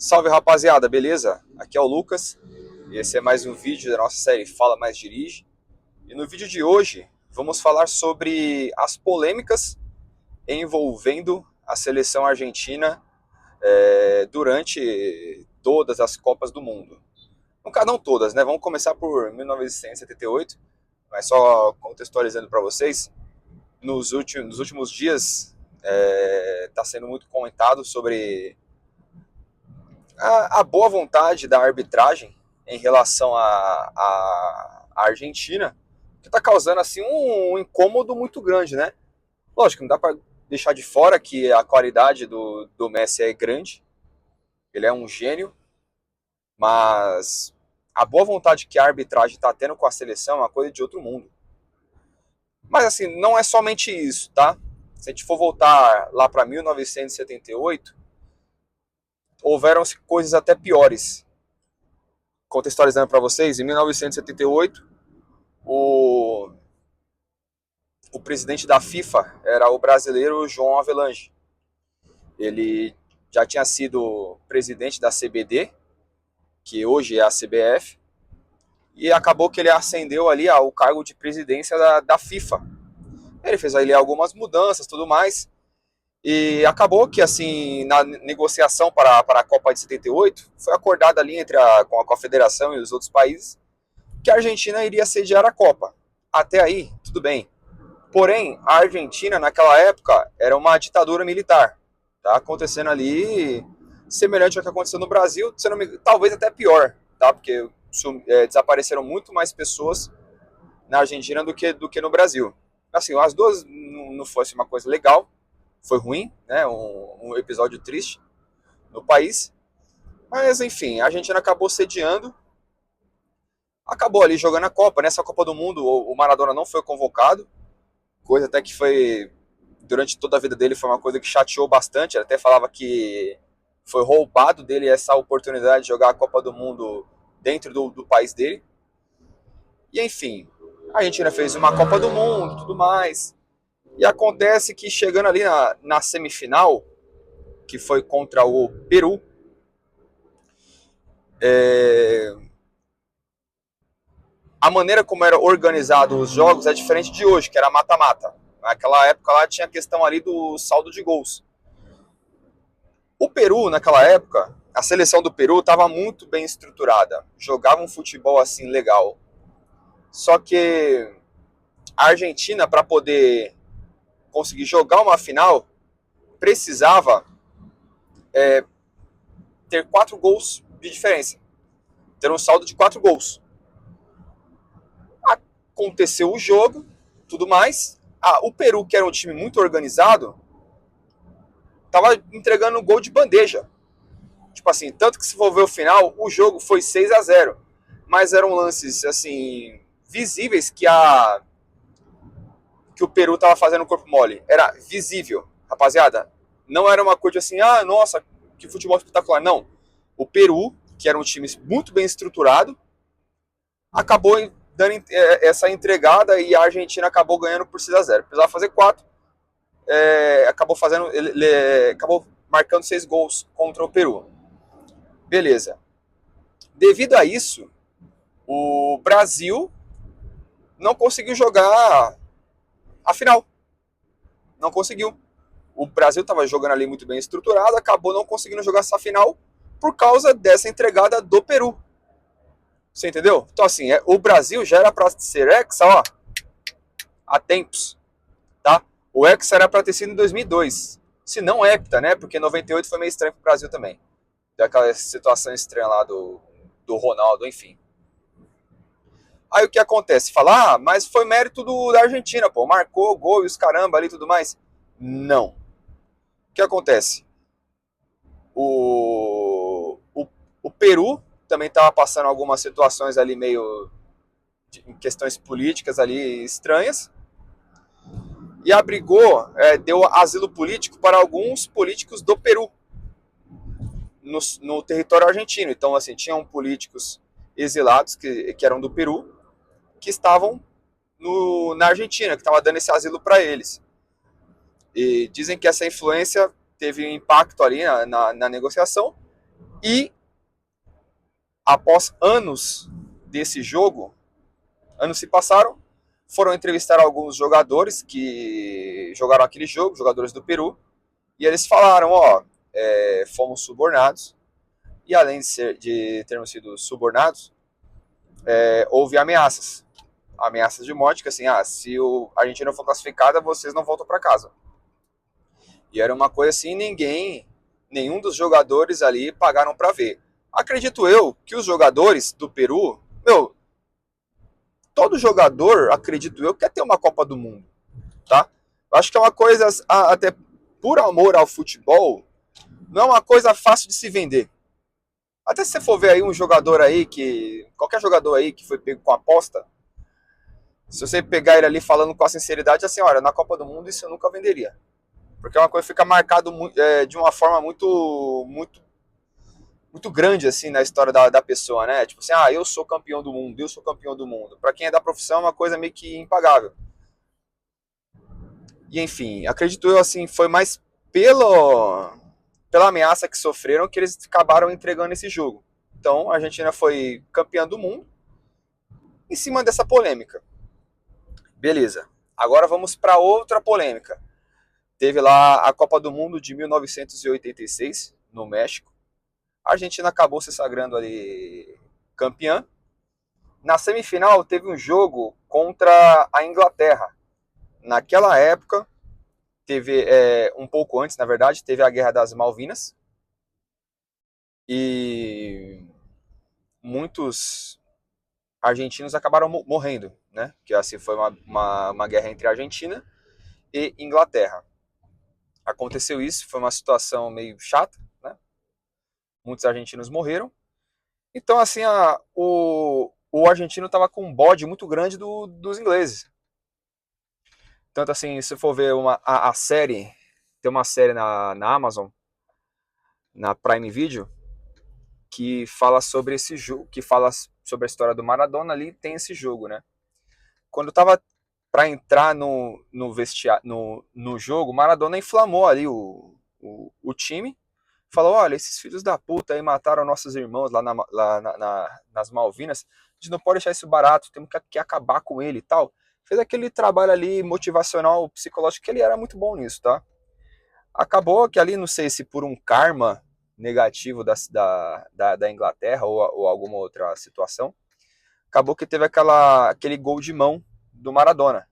Salve rapaziada, beleza? Aqui é o Lucas e esse é mais um vídeo da nossa série Fala Mais Dirige. E no vídeo de hoje vamos falar sobre as polêmicas envolvendo a seleção argentina durante todas as Copas do Mundo. Não todas, né? Vamos começar por 1978, mas só contextualizando para vocês. Nos últimos dias está sendo muito comentado sobre a boa vontade da arbitragem em relação à Argentina, que está causando assim um incômodo muito grande, né? Lógico, não dá para deixar de fora que a qualidade do Messi é grande, ele é um gênio, mas a boa vontade que a arbitragem está tendo com a seleção é uma coisa de outro mundo. Mas assim, não é somente isso, tá? Se a gente for voltar lá para 1978, houveram coisas até piores. Contextualizando para vocês, em 1978, o, o presidente da FIFA era o brasileiro João Avelange. Ele já tinha sido presidente da CBD, que hoje é a CBF, e acabou que ele ascendeu ali ao cargo de presidência da FIFA. Ele fez ali algumas mudanças, tudo mais, e acabou que, assim, na negociação para a Copa de 78, foi acordado ali com a federação e os outros países que a Argentina iria sediar a Copa. Até aí, tudo bem. Porém, a Argentina, naquela época, era uma ditadura militar. Tá acontecendo ali semelhante ao que aconteceu no Brasil, talvez até pior, tá? Porque desapareceram muito mais pessoas na Argentina do que no Brasil. Assim, as duas não fosse uma coisa legal, foi ruim, né? Um episódio triste no país. Mas, enfim, a Argentina acabou sediando, acabou ali jogando a Copa. Nessa Copa do Mundo, o Maradona não foi convocado, coisa até que foi, durante toda a vida dele, foi uma coisa que chateou bastante. Ele até falava que foi roubado dele essa oportunidade de jogar a Copa do Mundo dentro do país dele. E enfim, a Argentina fez uma Copa do Mundo, tudo mais. E acontece que chegando ali na semifinal, que foi contra o Peru, é, a maneira como eram organizados os jogos é diferente de hoje, que era mata-mata. Naquela época lá tinha a questão ali do saldo de gols. O Peru, naquela época, a seleção do Peru estava muito bem estruturada. Jogava um futebol assim legal. Só que a Argentina, para poder conseguir jogar uma final, precisava ter 4 gols de diferença. Ter um saldo de 4 gols. Aconteceu o jogo, tudo mais. O Peru, que era um time muito organizado, estava entregando gol de bandeja. Tipo assim, tanto que se for ver o final, o jogo foi 6-0. Mas eram lances, assim, visíveis que o Peru tava fazendo corpo mole. Era visível, rapaziada. Não era uma coisa assim, nossa, que futebol espetacular. Não. O Peru, que era um time muito bem estruturado, acabou dando essa entregada e a Argentina acabou ganhando por 6-0. Precisava fazer 4. Acabou marcando 6 gols contra o Peru. Beleza. Devido a isso, o Brasil não conseguiu jogar a final. Não conseguiu. O Brasil estava jogando ali muito bem estruturado, acabou não conseguindo jogar essa final por causa dessa entregada do Peru. Você entendeu? Então, assim, o Brasil já era para ser hexa, ó, há tempos, tá? O hexa era para ter sido em 2002. Se não hepta, né? Porque em 98 foi meio estranho pro Brasil também. Deu aquela situação estranha lá do Ronaldo, enfim. Aí o que acontece? Fala, mas foi mérito da Argentina, pô. Marcou gol e os caramba ali e tudo mais. Não. O que acontece? O Peru também estava passando algumas situações ali meio em questões políticas ali estranhas e abrigou, deu asilo político para alguns políticos do Peru no território argentino. Então, assim, tinham políticos exilados que eram do Peru que estavam na Argentina, que estava dando esse asilo para eles. E dizem que essa influência teve um impacto ali na negociação E após anos desse jogo, anos se passaram, foram entrevistar alguns jogadores que jogaram aquele jogo, jogadores do Peru, e eles falaram, fomos subornados, e além de termos sido subornados, houve ameaças de morte, que assim, se a Argentina for classificada, vocês não voltam para casa. E era uma coisa assim, nenhum dos jogadores ali pagaram para ver. Acredito eu que os jogadores do Peru, todo jogador, acredito eu, quer ter uma Copa do Mundo, tá? Eu acho que é uma coisa, até por amor ao futebol, não é uma coisa fácil de se vender. Até se você for ver aí um jogador aí qualquer jogador aí que foi pego com aposta, se você pegar ele ali falando com a sinceridade, assim, olha, na Copa do Mundo isso eu nunca venderia. Porque é uma coisa que fica marcado de uma forma muito grande, assim, na história da pessoa, né? Tipo assim, eu sou campeão do mundo, eu sou campeão do mundo. Pra quem é da profissão é uma coisa meio que impagável. E enfim, acredito eu, assim, foi mais pela ameaça que sofreram que eles acabaram entregando esse jogo. Então, a Argentina foi campeã do mundo em cima dessa polêmica. Beleza. Agora vamos para outra polêmica. Teve lá a Copa do Mundo de 1986, no México. A Argentina acabou se sagrando ali campeã. Na semifinal teve um jogo contra a Inglaterra. Naquela época, teve um pouco antes, na verdade, teve a Guerra das Malvinas. E muitos argentinos acabaram morrendo, né? Que assim foi uma guerra entre a Argentina e Inglaterra. Aconteceu isso, foi uma situação meio chata, né? Muitos argentinos morreram. Então, assim, o argentino estava com um bode muito grande dos ingleses. Tanto assim, se for ver a série, tem uma série na Amazon, na Prime Video, que fala sobre esse jogo, que fala sobre a história do Maradona ali, tem esse jogo, né? Quando tava para entrar no jogo, o Maradona inflamou ali o time, falou, olha, esses filhos da puta aí mataram nossos irmãos nas Malvinas, a gente não pode deixar isso barato, temos que acabar com ele e tal. Fez aquele trabalho ali motivacional, psicológico, que ele era muito bom nisso, tá? Acabou que ali, não sei se por um karma negativo da Inglaterra ou alguma outra situação, acabou que teve aquele gol de mão do Maradona.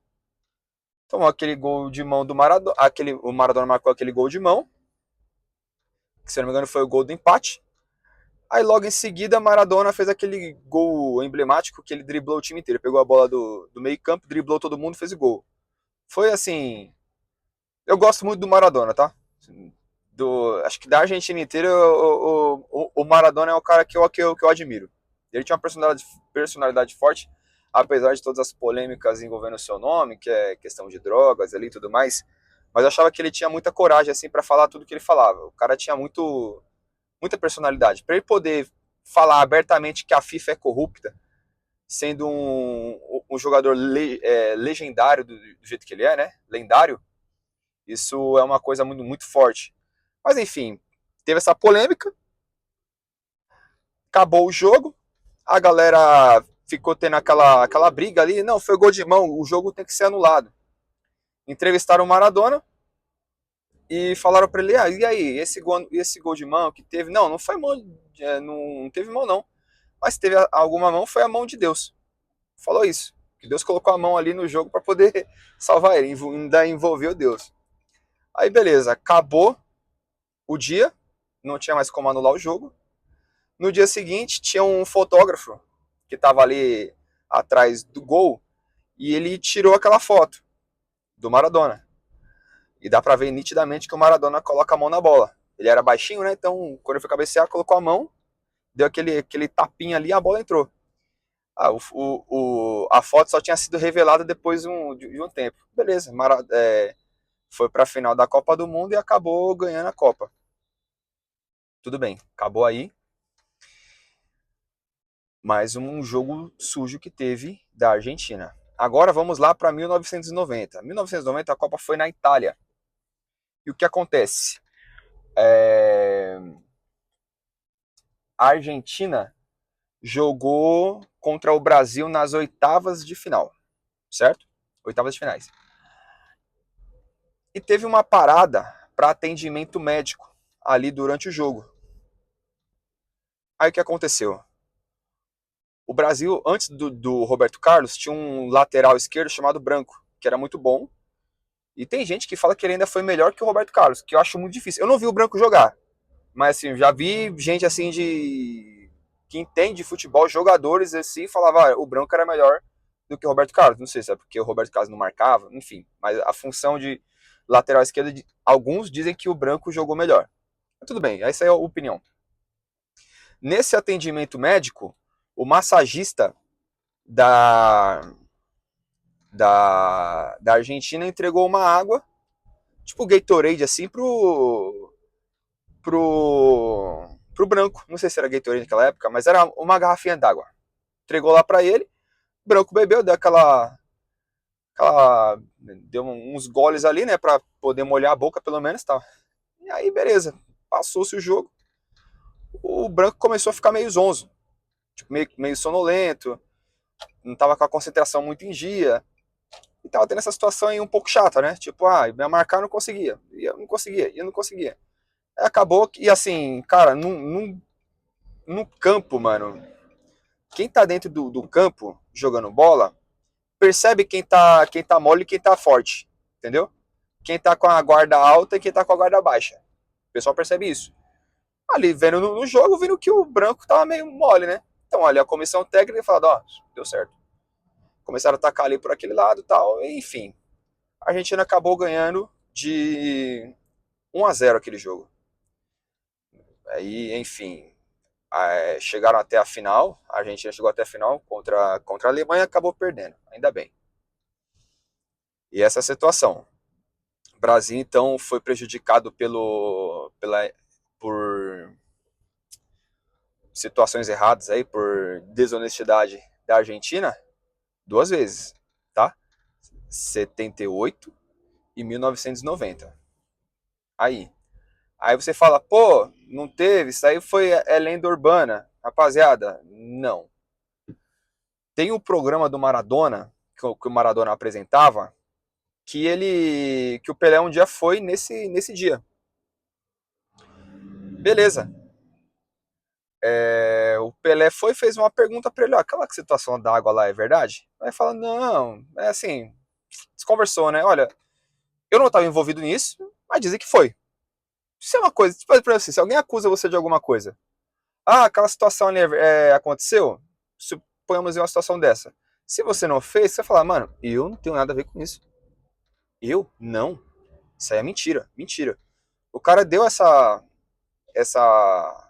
Tomou aquele gol de mão do Maradona, o Maradona marcou aquele gol de mão, que se não me engano foi o gol do empate. Aí logo em seguida Maradona fez aquele gol emblemático que ele driblou o time inteiro, pegou a bola do meio campo, driblou todo mundo e fez o gol. Foi assim, eu gosto muito do Maradona, tá? Acho que da Argentina inteira o Maradona é o cara que eu admiro. Ele tinha uma personalidade forte, apesar de todas as polêmicas envolvendo o seu nome, que é questão de drogas ali e tudo mais. Mas eu achava que ele tinha muita coragem assim para falar tudo que ele falava. O cara tinha muita personalidade. Para ele poder falar abertamente que a FIFA é corrupta, sendo um jogador legendário do jeito que ele é, né? Lendário. Isso é uma coisa muito forte. Mas enfim, teve essa polêmica, acabou o jogo, a galera ficou tendo aquela briga ali, não, foi gol de mão, o jogo tem que ser anulado. Entrevistaram o Maradona e falaram para ele, e aí, esse gol de mão que teve? Não foi mão, não teve mão não, mas se teve alguma mão, foi a mão de Deus. Falou isso, que Deus colocou a mão ali no jogo para poder salvar ele, ainda envolveu Deus. Aí beleza, acabou o dia, não tinha mais como anular o jogo. No dia seguinte, tinha um fotógrafo que estava ali atrás do gol e ele tirou aquela foto do Maradona. E dá pra ver nitidamente que o Maradona coloca a mão na bola. Ele era baixinho, né? Então, quando ele foi cabecear, colocou a mão, deu aquele tapinha ali e a bola entrou. A foto só tinha sido revelada depois de um tempo. Beleza, foi pra final da Copa do Mundo e acabou ganhando a Copa. Tudo bem, acabou aí. Mais um jogo sujo que teve da Argentina. Agora vamos lá para 1990. 1990 a Copa foi na Itália. E o que acontece? a Argentina jogou contra o Brasil nas oitavas de final, certo? Oitavas de finais. E teve uma parada para atendimento médico ali durante o jogo. Aí o que aconteceu? O Brasil, antes do Roberto Carlos, tinha um lateral esquerdo chamado Branco, que era muito bom. E tem gente que fala que ele ainda foi melhor que o Roberto Carlos, que eu acho muito difícil. Eu não vi o Branco jogar, mas assim, já vi gente assim de que entende de futebol, jogadores assim, falava, o Branco era melhor do que o Roberto Carlos. Não sei se é porque o Roberto Carlos não marcava, enfim. Mas a função de lateral esquerdo, alguns dizem que o Branco jogou melhor. Mas tudo bem, essa é a opinião. Nesse atendimento médico, o massagista da, da Argentina entregou uma água, tipo Gatorade, assim, pro Branco. Não sei se era Gatorade naquela época, mas era uma garrafinha d'água. Entregou lá pra ele, o Branco bebeu, deu deu uns goles ali, né, pra poder molhar a boca pelo menos, tá. E aí, beleza, passou-se o jogo, o Branco começou a ficar meio zonzo, tipo, meio sonolento, não tava com a concentração muito em dia, e tava tendo essa situação aí um pouco chata, né, tipo, ia marcar, não conseguia, e eu não conseguia, e eu não conseguia. Aí acabou que, e assim, cara, no campo, mano, quem tá dentro do campo jogando bola, percebe quem tá mole e quem tá forte, entendeu? Quem tá com a guarda alta e quem tá com a guarda baixa. O pessoal percebe isso. Ali, vendo no jogo, vendo que o branco tava meio mole, né? Então, ali, a comissão técnica falou, deu certo. Começaram a atacar ali por aquele lado e tal, enfim. A Argentina acabou ganhando de 1-0 aquele jogo. Aí, enfim, chegaram até a final, a Argentina chegou até a final contra a Alemanha e acabou perdendo, ainda bem. E essa é a situação. O Brasil, então, foi prejudicado por situações erradas aí, por desonestidade da Argentina, duas vezes, tá? 78 e 1990. Aí. Aí você fala, pô, não teve, isso aí foi lenda urbana. Rapaziada, não. Tem o programa do Maradona, que o Maradona apresentava, que o Pelé um dia foi nesse dia. Beleza. O Pelé foi e fez uma pergunta pra ele, aquela situação da água lá é verdade? Aí fala, não, é assim, se conversou, né? Olha, eu não estava envolvido nisso, mas dizem que foi. Isso é uma coisa, tipo, assim, se alguém acusa você de alguma coisa, aquela situação ali aconteceu, suponhamos em uma situação dessa. Se você não fez, você fala, mano, eu não tenho nada a ver com isso. Eu? Não. Isso aí é mentira, mentira. O cara deu essa, essa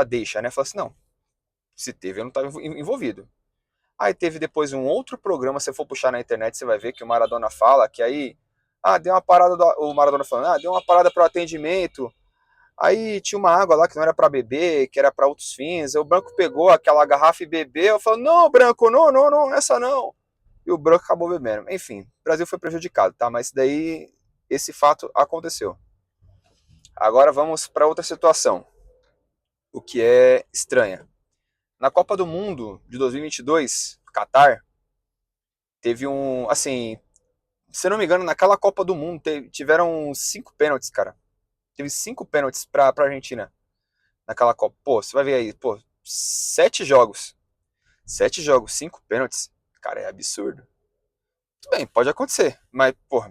deixa, né? Falou assim, não, se teve, eu não estava envolvido. Aí teve depois um outro programa, se você for puxar na internet, você vai ver que o Maradona fala que aí, deu uma parada, o Maradona falando, deu uma parada para o atendimento, aí tinha uma água lá que não era para beber, que era para outros fins, aí o Branco pegou aquela garrafa e bebeu, falou, não, Branco, não, não, não, essa não. E o Branco acabou bebendo. Enfim, o Brasil foi prejudicado, tá? Mas daí, esse fato aconteceu. Agora vamos para outra situação, o que é estranha. Na Copa do Mundo de 2022, Catar, teve assim, se eu não me engano, naquela Copa do Mundo tiveram 5 pênaltis, cara. Teve 5 pênaltis pra Argentina naquela Copa. Pô, você vai ver aí, pô, 7 jogos. 7 jogos, 5 pênaltis. Cara, é absurdo. Tudo bem, pode acontecer, mas, pô,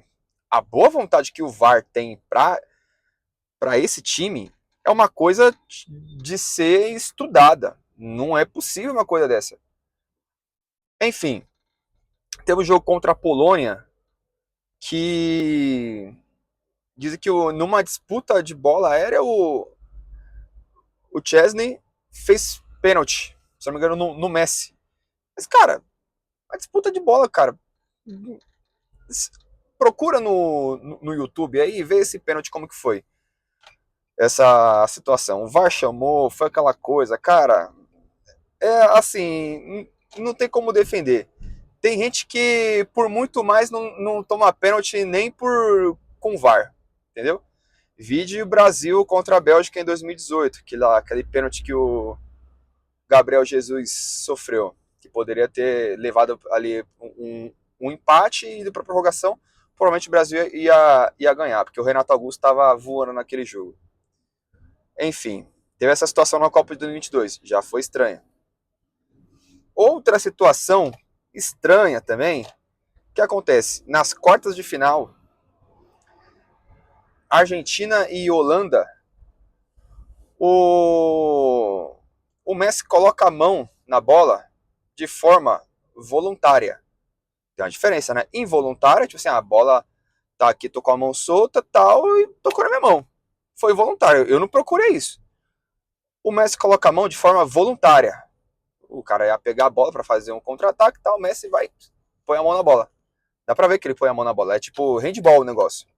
a boa vontade que o VAR tem pra esse time é uma coisa de ser estudada. Não é possível uma coisa dessa. Enfim, teve um jogo contra a Polônia que dizem que numa disputa de bola aérea o Chesney fez pênalti, se não me engano, no Messi. Mas, cara, a disputa de bola, cara, procura no YouTube aí e vê esse pênalti como que foi. Essa situação. O VAR chamou, foi aquela coisa, cara, é assim, não tem como defender. Tem gente que por muito mais não toma pênalti nem com VAR, entendeu? Vide o Brasil contra a Bélgica em 2018, que lá, aquele pênalti que o Gabriel Jesus sofreu, que poderia ter levado ali um empate e ido para a prorrogação. Provavelmente o Brasil ia ganhar, porque o Renato Augusto estava voando naquele jogo. Enfim, teve essa situação na Copa de 2022, já foi estranha. Outra situação estranha também, que acontece nas quartas de final, Argentina e Holanda, o Messi coloca a mão na bola de forma voluntária. Tem uma diferença, né? Involuntária, tipo assim, a bola tá aqui, tô com a mão solta, tal, e tocou na minha mão. Foi voluntário, eu não procurei isso. O Messi coloca a mão de forma voluntária. O cara ia pegar a bola para fazer um contra-ataque, tal, o Messi vai, põe a mão na bola. Dá pra ver que ele põe a mão na bola, é tipo handball o negócio.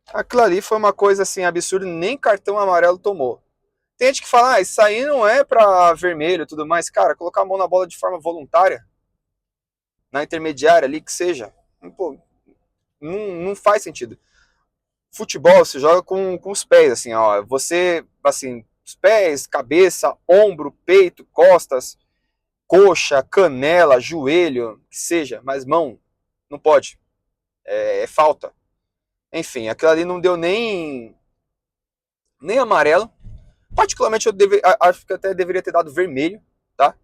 Aquilo ali foi uma coisa assim absurda, nem cartão amarelo tomou. Tem gente que fala, isso aí não é pra vermelho e tudo mais. Cara, colocar a mão na bola de forma voluntária, na intermediária ali, que seja, pô, não faz sentido. Futebol você joga com os pés, assim, ó. Você, assim, os pés, cabeça, ombro, peito, costas, coxa, canela, joelho, que seja, mas mão, não pode. É falta. Enfim, aquilo ali não deu nem amarelo. Particularmente, acho que até deveria ter dado vermelho, tá?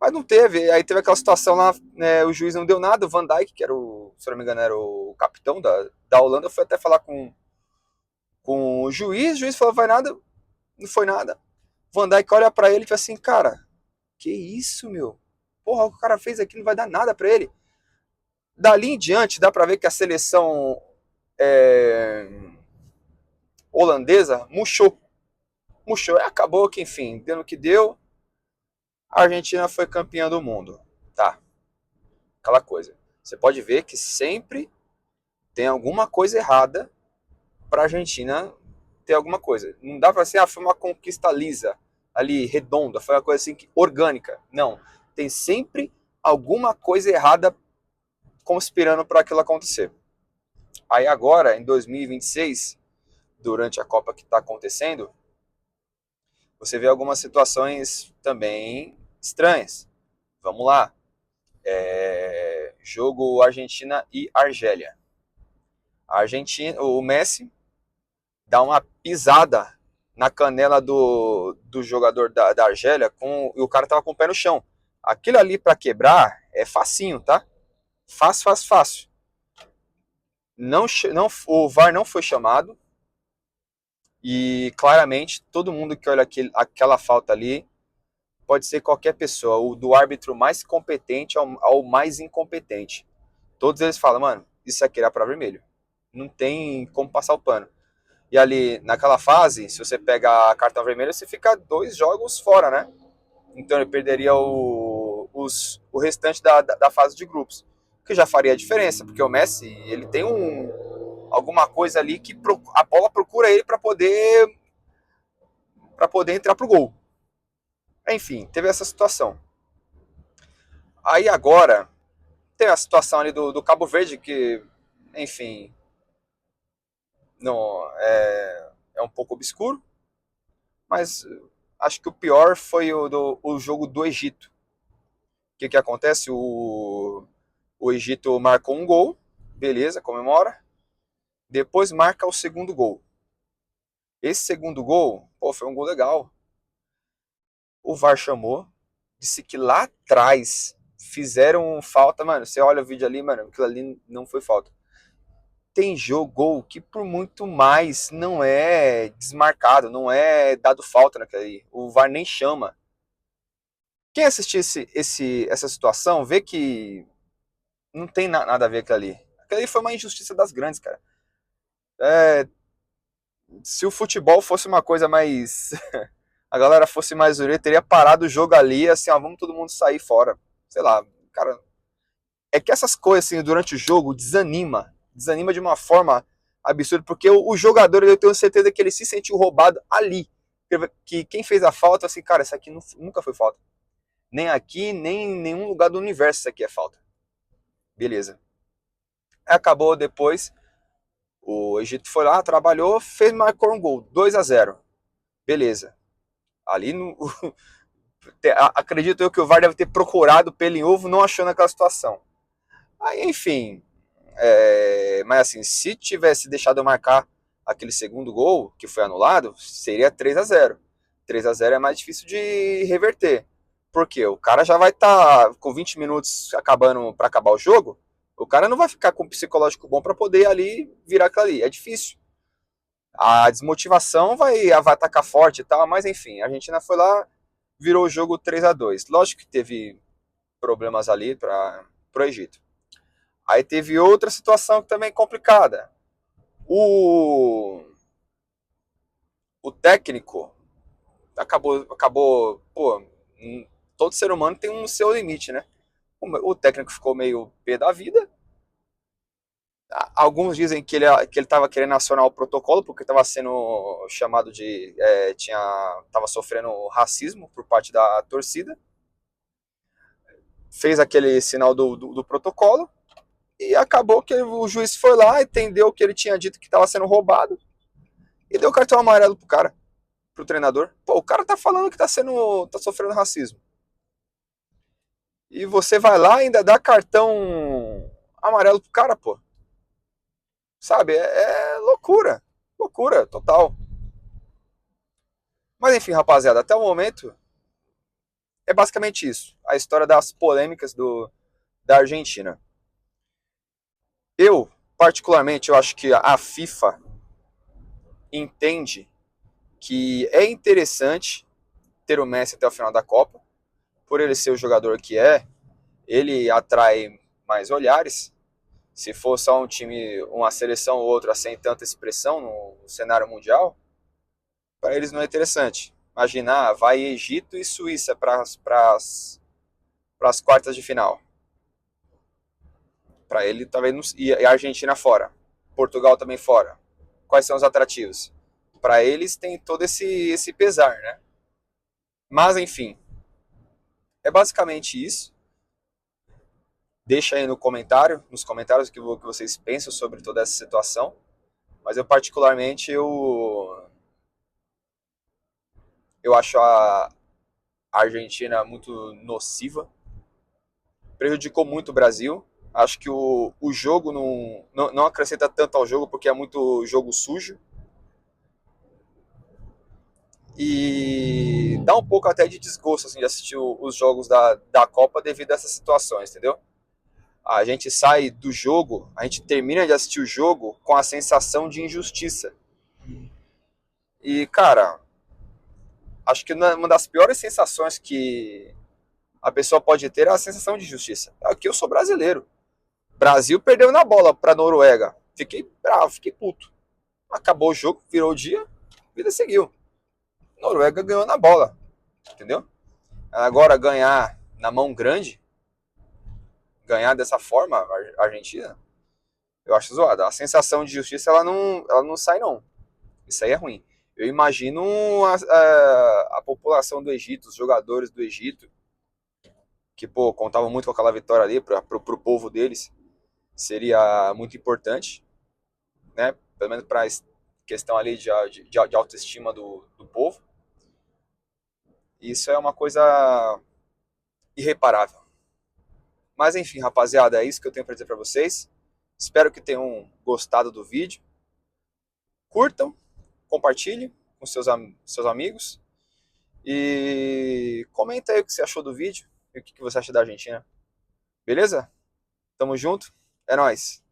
Mas não teve. Aí teve aquela situação lá, né, o juiz não deu nada. O Van Dijk, que era se não me engano, era o capitão da Holanda, foi até falar com o juiz falou, vai nada, não foi nada. O Van Dijk olha pra ele e fala assim, cara, que isso, meu? Porra, o que o cara fez aqui não vai dar nada pra ele. Dali em diante, dá pra ver que a seleção é, holandesa murchou. Murchou. Acabou que, enfim, deu no que deu. A Argentina foi campeã do mundo. Tá, aquela coisa. Você pode ver que sempre tem alguma coisa errada para a Argentina ter alguma coisa. Não dá para ser, foi uma conquista lisa, ali, redonda, foi uma coisa assim, orgânica. Não. Tem sempre alguma coisa errada conspirando para aquilo acontecer. Aí agora, em 2026, durante a Copa que está acontecendo, você vê algumas situações também estranhas. Vamos lá. Jogo Argentina e Argélia. A Argentina, o Messi dá uma pisada na canela do jogador da Argélia e o cara tava com o pé no chão. Aquilo ali para quebrar é facinho, tá? Fácil, fácil, fácil. Não, o VAR não foi chamado e claramente todo mundo que olha aquela falta ali pode ser qualquer pessoa, o do árbitro mais competente ao mais incompetente. Todos eles falam, mano, isso aqui era para vermelho. Não tem como passar o pano. E ali, naquela fase, se você pega a cartão vermelho, você fica 2 jogos fora, né? Então ele perderia o restante da fase de grupos. Que já faria a diferença, porque o Messi, ele tem alguma coisa ali que a bola procura ele para poder entrar pro gol. Enfim, teve essa situação. Aí agora, tem a situação ali do Cabo Verde, que, enfim, não é um pouco obscuro, mas acho que o pior foi o jogo do Egito. O que acontece? O Egito marcou um gol, beleza, comemora. Depois marca o segundo gol. Esse segundo gol, pô, foi um gol legal. O VAR chamou, disse que lá atrás fizeram falta. Mano, você olha o vídeo ali, mano, aquilo ali não foi falta. Tem gol que por muito mais não é desmarcado, não é dado falta naquele ali. O VAR nem chama. Quem assistir essa situação vê que não tem nada a ver com aquilo ali. Aquilo ali foi uma injustiça das grandes, cara. É, se o futebol fosse uma coisa mais. A galera fosse mais ureta, teria parado o jogo ali, assim, ó, vamos todo mundo sair fora. Sei lá, cara. É que essas coisas, assim, durante o jogo, desanima. Desanima de uma forma absurda, porque o jogador, eu tenho certeza que ele se sentiu roubado ali. Que quem fez a falta, assim, cara, isso aqui nunca foi falta. Nem aqui, nem em nenhum lugar do universo isso aqui é falta. Beleza. Acabou depois. O Egito foi lá, trabalhou, fez, marcou um gol, 2-0. Beleza. Ali, no, acredito eu que o VAR deve ter procurado pelo em ovo, não achou naquela situação. Aí, enfim, mas assim, se tivesse deixado eu marcar aquele segundo gol, que foi anulado, seria 3-0. 3-0 é mais difícil de reverter. Porque o cara já vai estar com 20 minutos acabando para acabar o jogo, o cara não vai ficar com um psicológico bom para poder ali virar aquilo ali. É difícil. A desmotivação vai atacar forte e tal, mas enfim, a Argentina foi lá, virou o jogo 3-2. Lógico que teve problemas ali para o Egito. Aí teve outra situação que também é complicada. O, o técnico acabou, pô, todo ser humano tem um seu limite, né? O técnico ficou meio pé da vida. Alguns dizem que ele estava querendo acionar o protocolo porque estava sendo chamado de estava sofrendo racismo por parte da torcida. Fez aquele sinal do protocolo e acabou que o juiz foi lá, entendeu que ele tinha dito que estava sendo roubado e deu cartão amarelo pro cara, pro treinador. Pô, o cara tá falando que tá sofrendo racismo. E você vai lá e ainda dá cartão amarelo pro cara, pô. Sabe? É loucura. Loucura total. Mas enfim, rapaziada, até o momento é basicamente isso. A história das polêmicas da Argentina. Particularmente, eu acho que a FIFA entende que é interessante ter o Messi até o final da Copa. Por ele ser o jogador que é, ele atrai mais olhares. Se for só um time, uma seleção ou outra sem tanta expressão no cenário mundial, para eles não é interessante. Imaginar, vai Egito e Suíça para as quartas de final. Para ele, talvez não, e a Argentina fora. Portugal também fora. Quais são os atrativos? Para eles tem todo esse pesar, né? Mas enfim, é basicamente isso. Deixa aí no comentário, nos comentários o que vocês pensam sobre toda essa situação. Mas eu particularmente eu acho a Argentina muito nociva, prejudicou muito o Brasil. Acho que o jogo não acrescenta tanto ao jogo porque é muito jogo sujo. E dá um pouco até de desgosto assim, de assistir os jogos da Copa devido a essas situações, entendeu? A gente sai do jogo, a gente termina de assistir o jogo com a sensação de injustiça. E, cara, acho que uma das piores sensações que a pessoa pode ter é a sensação de injustiça. Aqui eu sou brasileiro. Brasil perdeu na bola pra Noruega. Fiquei bravo, fiquei puto. Acabou o jogo, virou o dia, a vida seguiu. Noruega ganhou na bola, entendeu? Agora ganhar na mão grande, ganhar dessa forma a Argentina, eu acho zoado. A sensação de justiça ela não sai não. Isso aí é ruim. Eu imagino a população do Egito, os jogadores do Egito, que pô, contavam muito com aquela vitória ali para o povo deles, seria muito importante, né? Pelo menos para questão ali de autoestima do povo. Isso é uma coisa irreparável. Mas enfim, rapaziada, é isso que eu tenho para dizer para vocês. Espero que tenham gostado do vídeo. Curtam, compartilhem com seus amigos e comenta aí o que você achou do vídeo e o que você acha da Argentina. Beleza? Tamo junto. É nóis.